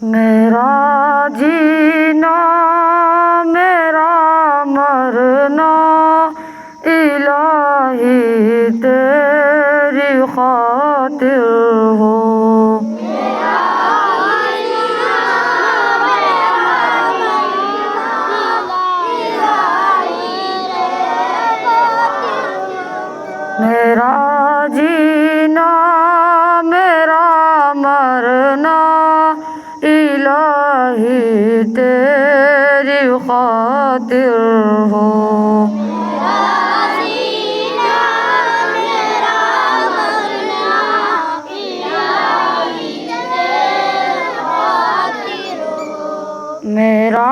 मेरा जीना मेरा मरना इलाही तेरी खातिर हो। मेरा जीना मेरा मरना इलाही तेरी खातिर हो। मेरा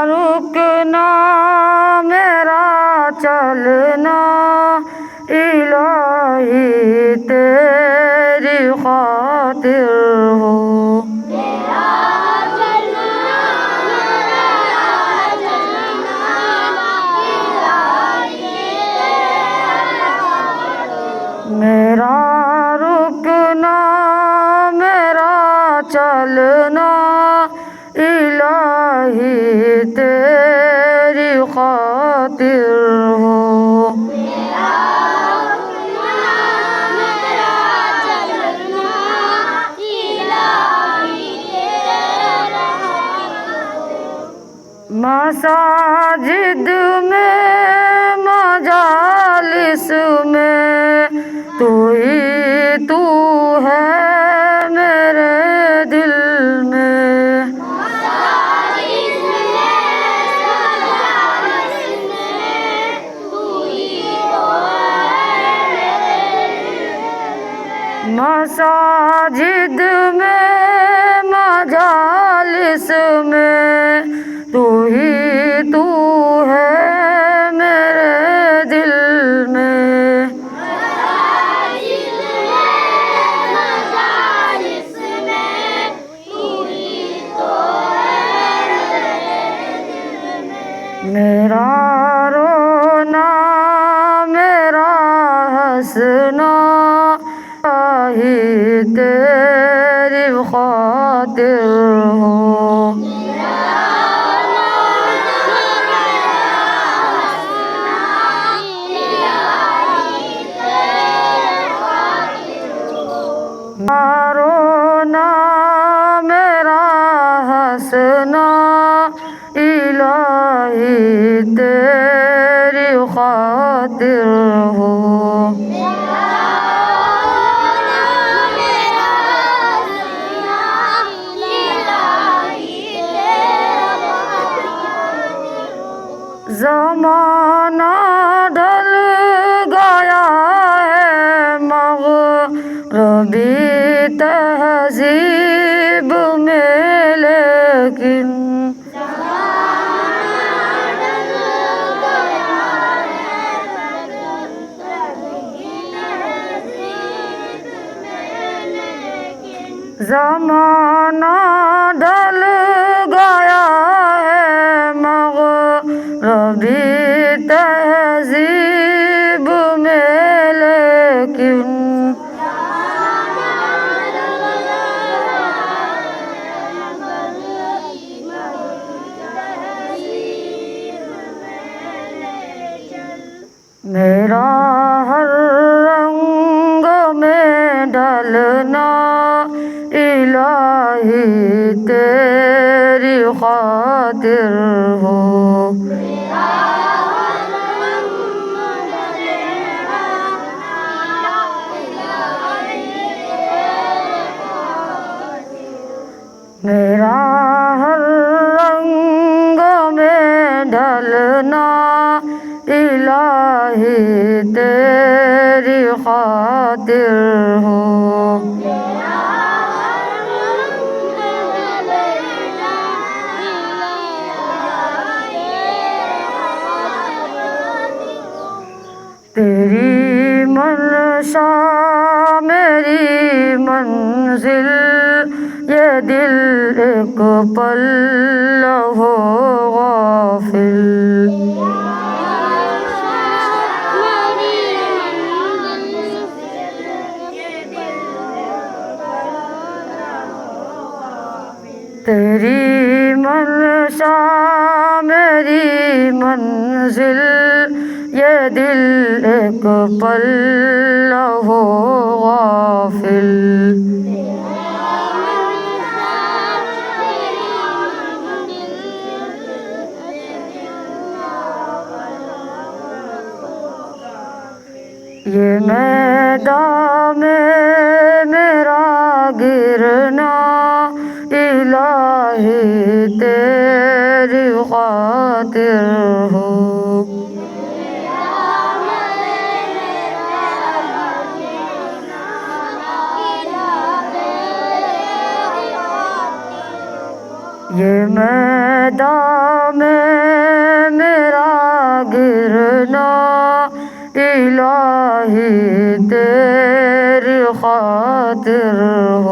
रुकना मेरा चलना इलाही तेरी खातिर हो। मेरा रुकना मेरा चलना इलाही तेरी खातिर हो। मसाजिद में मजालिस में तू ही तू है मेरे दिल में। मसाजिद में मजालिस में तू ही तू है मेरे दिल में। मेरा रोना मेरा हंसना ही तेरी खातिर हो। रोना मेरा हंसना इलाही तेरी खातिर हो। ज़माना ढल गया है मग़रिबी तहज़ीब में लेकिन ज़माना ढल गया है मग़रिबी तहज़ीब में लेकिन मेरा हर रंग में ढलना इलाही तेरी खातिर हो। मेरा हर रंग में ढलना इलाही तेरी खातिर हो। तेरी मनशा मेरी मंजिल ये दिल एक पल हो गाफिल। तेरी मंशा मेरी मंजिल, ये दिल एक पल हो गाफिल। ये मैदान में मेरा गिरना, इलाही तेरी खातिर हो। ये मैदान में मेरा गिरना, इलाही तेरी खातिर हो।